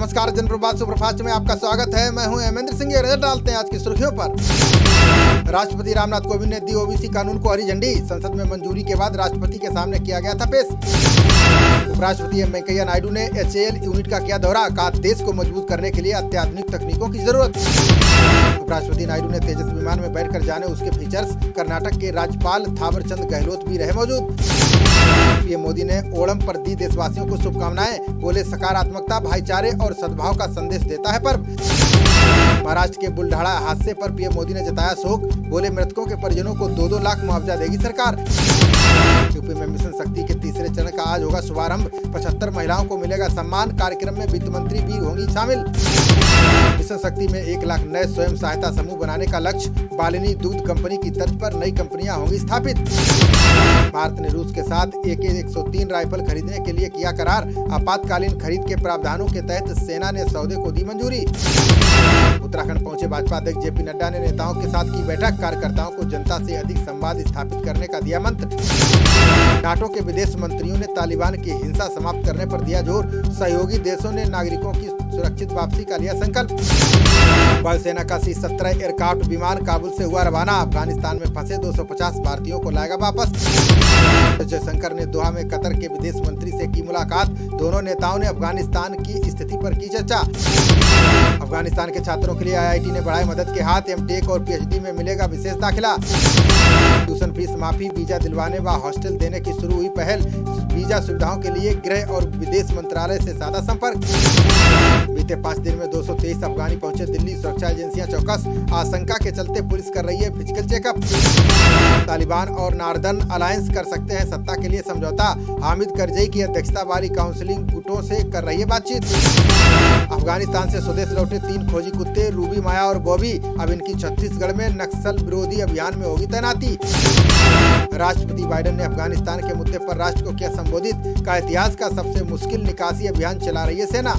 नमस्कार, जनप्रभात सुपरफास्ट में आपका स्वागत है। मैं हूं हेमेंद्र सिंह। नजर डालते हैं आज की सुर्खियों पर। राष्ट्रपति रामनाथ कोविंद ने दी ओबीसी कानून को हरी झंडी। संसद में मंजूरी के बाद राष्ट्रपति के सामने किया गया था पेश। उपराष्ट्रपति एम वेंकैया नायडू ने HAL यूनिट का किया दौरा। कहा देश को मजबूत करने के लिए अत्याधुनिक तकनीकों की जरूरत। उपराष्ट्रपति नायडू ने तेजस विमान में बैठकर जाने उसके फीचर्स। कर्नाटक के राज्यपाल थावरचंद गहलोत भी रहे मौजूद। पीएम मोदी ने ओणम पर दी देशवासियों को शुभकामनाएं। बोले सकारात्मकता, भाईचारे और सद्भाव का संदेश देता है पर्व। महाराष्ट्र के बुल्ढाड़ा हादसे पर पीएम मोदी ने जताया शोक। बोले मृतकों के परिजनों को 2-2 लाख मुआवजा देगी सरकार। यूपी में मिशन शक्ति के तीसरे चरण का आज होगा शुभारंभ। 75 महिलाओं को मिलेगा सम्मान। कार्यक्रम में वित्त मंत्री भी होंगी शामिल। मिशन शक्ति में 1 लाख नए स्वयं सहायता समूह बनाने का लक्ष्य। बालिनी दूध कंपनी की तर्ज पर नई कंपनियां होंगी स्थापित। भारत ने रूस के साथ AK-103 राइफल खरीदने के लिए किया करार। आपातकालीन खरीद के प्रावधानों के तहत सेना ने सौदे को दी मंजूरी। उत्तराखंड पहुंचे भाजपा अध्यक्ष JP नड्डा ने नेताओं के साथ की बैठक। कार्यकर्ताओं को जनता से अधिक संवाद स्थापित करने का दिया मंत्र। नाटो के विदेश मंत्रियों ने तालिबान की हिंसा समाप्त करने पर दिया जोर। सहयोगी देशों ने नागरिकों की सुरक्षित वापसी का लिया संकल्प। वायुसेना का C-17 एयरक्राफ्ट विमान काबुल से हुआ रवाना। अफगानिस्तान में फंसे 250 भारतीयों को लाएगा वापस। जयशंकर ने दोहा में कतर के विदेश मंत्री से की मुलाकात। दोनों नेताओं ने अफगानिस्तान की स्थिति पर की चर्चा। अफगानिस्तान के छात्रों के लिए IIT ने बढ़ाए मदद के हाथ। MTech और PhD में मिलेगा विशेष दाखिला। ट्यूशन फीस माफी, वीजा दिलवाने व हॉस्टल देने की शुरू हुई पहल। वीजा सुविधाओं के लिए गृह और विदेश मंत्रालय से साधा संपर्क। बीते 5 दिन में 223 अफगानी पहुंचे दिल्ली। सुरक्षा एजेंसियां चौकस। आशंका के चलते पुलिस कर रही है फिजिकल चेकअप। तालिबान और नॉर्दर्न अलायंस कर सकते हैं सत्ता के लिए समझौता। हामिद करजई की अध्यक्षता वाली काउंसिलिंग गुटों से कर रही है बातचीत। अफगानिस्तान से स्वदेश लौटे 3 खोजी कुत्ते रूबी, माया और बॉबी। अब इनकी छत्तीसगढ़ में नक्सल विरोधी अभियान में होगी तैनाती। राष्ट्रपति बाइडेन ने अफगानिस्तान के मुद्दे पर राष्ट्र को किया संबोधित। का इतिहास का सबसे मुश्किल निकासी अभियान चला रही है सेना।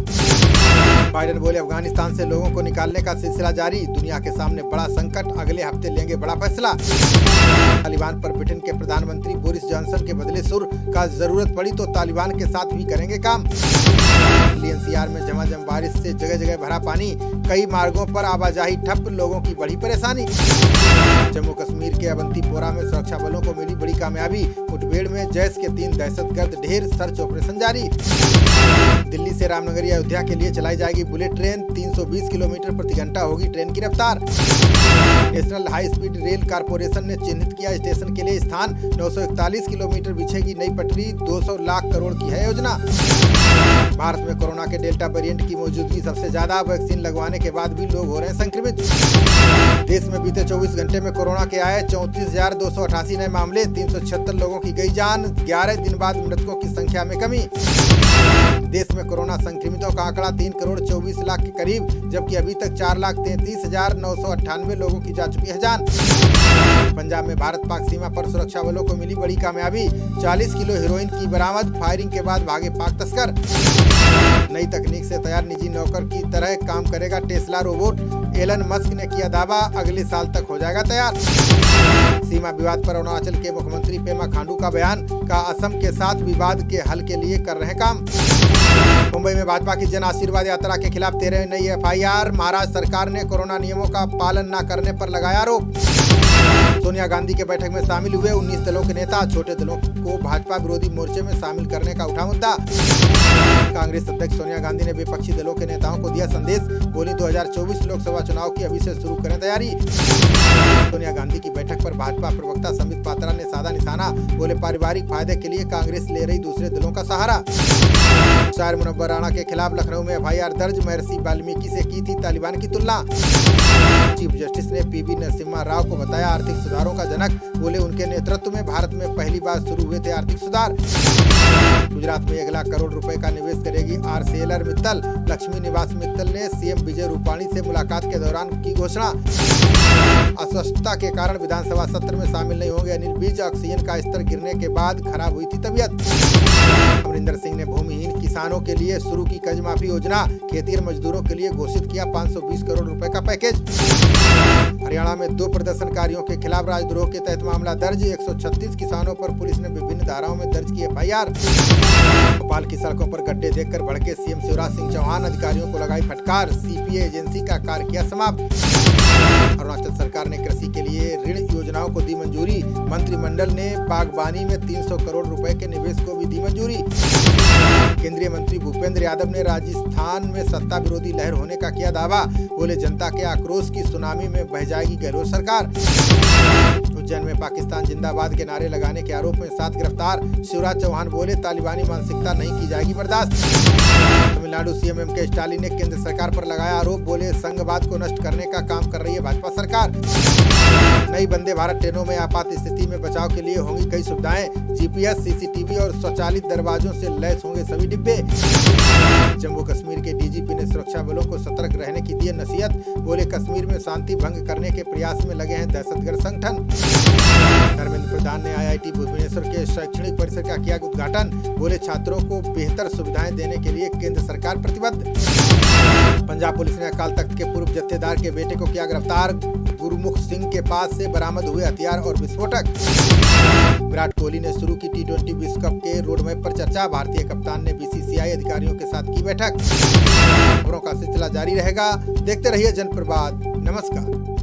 बाइडेन बोले अफगानिस्तान से लोगों को निकालने का सिलसिला जारी। दुनिया के सामने बड़ा संकट, अगले हफ्ते लेंगे बड़ा फैसला। तालिबान पर ब्रिटेन के प्रधानमंत्री बोरिस जॉनसन के बदले सुर। का जरूरत पड़ी तो तालिबान के साथ भी करेंगे काम। NCR में झमाझम बारिश से जगह जगह भरा पानी। कई मार्गों पर आवाजाही ठप, लोगों की बड़ी परेशानी। जम्मू कश्मीर के अवंतीपोरा में सुरक्षा बलों को मिली बड़ी कामयाबी। मुठभेड़ में जैश के 3 दहशतगर्द ढेर। सर्च ऑपरेशन जारी। दिल्ली से रामनगरी अयोध्या के लिए चलाई जाएगी बुलेट ट्रेन। 320 किलोमीटर प्रति घंटा होगी ट्रेन की रफ्तार। National high speed rail corporation ने चिन्हित किया स्टेशन के लिए स्थान। 941 किलोमीटर बिछेगी नई पटरी। 200 लाख करोड़ की है योजना। भारत में कोरोना के डेल्टा वेरिएंट की मौजूदगी सबसे ज्यादा। वैक्सीन लगवाने के बाद भी लोग हो रहे हैं संक्रमित। देश में बीते 24 घंटे में कोरोना के आए 34,288 नए मामले। 376 लोगों की गई जान। 11 दिन बाद मृतकों की संख्या में कमी। देश में कोरोना संक्रमितों का आंकड़ा 3 करोड़ 24 लाख के करीब, जबकि अभी तक 4,33,998 लोगों की जा चुकी है जान। पंजाब में भारत पाक सीमा पर सुरक्षा बलों को मिली बड़ी कामयाबी। 40 किलो हेरोइन की बरामद। फायरिंग के बाद भागे पाक तस्कर। नई तकनीक से तैयार निजी नौकर की तरह काम करेगा टेस्ला रोबोट। एलन मस्क ने किया दावा, अगले साल तक हो जाएगा तैयार। सीमा विवाद पर अरुणाचल के मुख्यमंत्री पेमा खांडू का बयान। का असम के साथ विवाद के हल के लिए कर रहे काम। मुंबई में भाजपा की जन आशीर्वाद यात्रा के खिलाफ 13 नई FIR। महाराष्ट्र सरकार ने कोरोना नियमों का पालन न करने पर लगाया आरोप। सोनिया गांधी के बैठक में शामिल हुए 19 दलों के नेता। छोटे दलों को भाजपा विरोधी मोर्चे में शामिल करने का मुद्दा। कांग्रेस अध्यक्ष सोनिया गांधी ने विपक्षी दलों के नेताओं को दिया संदेश। बोली 2024 लोकसभा चुनाव की अभी से शुरू करें तैयारी। सोनिया गांधी की बैठक पर भाजपा प्रवक्ता संबित पात्रा ने साधा निशाना। बोले पारिवारिक फायदे के लिए कांग्रेस ले रही दूसरे दलों का सहारा। शायर मुनव्वर राणा के खिलाफ लखनऊ में FIR दर्ज। महर्षि वाल्मीकि से की थी तालिबान की तुलना। चीफ जस्टिस ने PV नरसिम्हा राव को बताया आर्थिक सुधारों का जनक। बोले उनके नेतृत्व में भारत में पहली बार शुरू हुए थे आर्थिक सुधार। गुजरात में 1 लाख करोड़ रुपए का निवेश करेगी ArcelorMittal। लक्ष्मी निवास मित्तल ने CM विजय रूपाणी से मुलाकात के दौरान की घोषणा। अस्वस्थता के कारण विधानसभा सत्र में शामिल नहीं होंगे अनिल विज। ऑक्सीजन का स्तर गिरने के बाद खराब हुई थी तबीयत। अमरिंदर सिंह ने भूमिहीन किसानों के लिए शुरू की कर्ज माफी योजना। खेती मजदूरों के लिए घोषित किया 520 करोड़ रुपए का पैकेज। हरियाणा में 2 प्रदर्शनकारियों के खिलाफ राजद्रोह के तहत मामला दर्ज, 136 किसानों पर पुलिस ने विभिन्न धाराओं में दर्ज की FIR। भोपाल की सड़कों पर गड्ढे देखकर भड़के सीएम शिवराज सिंह चौहान, अधिकारियों को लगाई फटकार, CPA एजेंसी का कार्य किया समाप्त। अरुणाचल सरकार ने कृषि के लिए ऋण योजनाओं को दी मंजूरी, मंत्रिमंडल ने बागबानी में 300 करोड़ रुपए के निवेश को भी दी मंजूरी। केंद्रीय मंत्री भूपेंद्र यादव ने राजस्थान में सत्ता विरोधी लहर होने का किया दावा, बोले जनता के आक्रोश की सुनामी में बह जाएगी गहलोत सरकार। उज्जैन में पाकिस्तान जिंदाबाद के नारे लगाने के आरोप में 7 गिरफ्तार, शिवराज चौहान बोले तालिबानी मानसिकता नहीं की जाएगी बर्दाश्त। तमिलनाडु CM MK स्टालिन ने केंद्र सरकार पर लगाया आरोप, बोले संघवाद को नष्ट करने का काम कर रही है भाजपा सरकार। नई वंदे भारत ट्रेनों में आपात स्थिति में बचाव के लिए होंगी कई सुविधाएं, GPS, CCTV और स्वचालित दरवाजों से लैस होंगे सभी डिब्बे। जम्मू कश्मीर के DGP ने सुरक्षा बलों को सतर्क रहने की दी नसीहत, बोले कश्मीर में शांति भंग करने के प्रयास में लगे हैं दहशतगर्द संगठन। धर्मेंद्र प्रधान ने IIT भुवनेश्वर के शैक्षणिक परिसर का किया उद्घाटन, बोले छात्रों को बेहतर सुविधाएं देने के लिए केंद्र सरकार प्रतिबद्ध। पंजाब पुलिस ने अकाल तख्त के पूर्व जत्थेदार के बेटे को किया गिरफ्तार, गुरमुख सिंह के पास से बरामद हुए हथियार और विस्फोटक। विराट कोहली ने शुरू की T20 विश्व कप के रोडमैप पर चर्चा, भारतीय कप्तान ने BCCI अधिकारियों के साथ की बैठक। खबरों का सिलसिला जारी रहेगा, देखते रहिए जनप्रवाद। नमस्कार।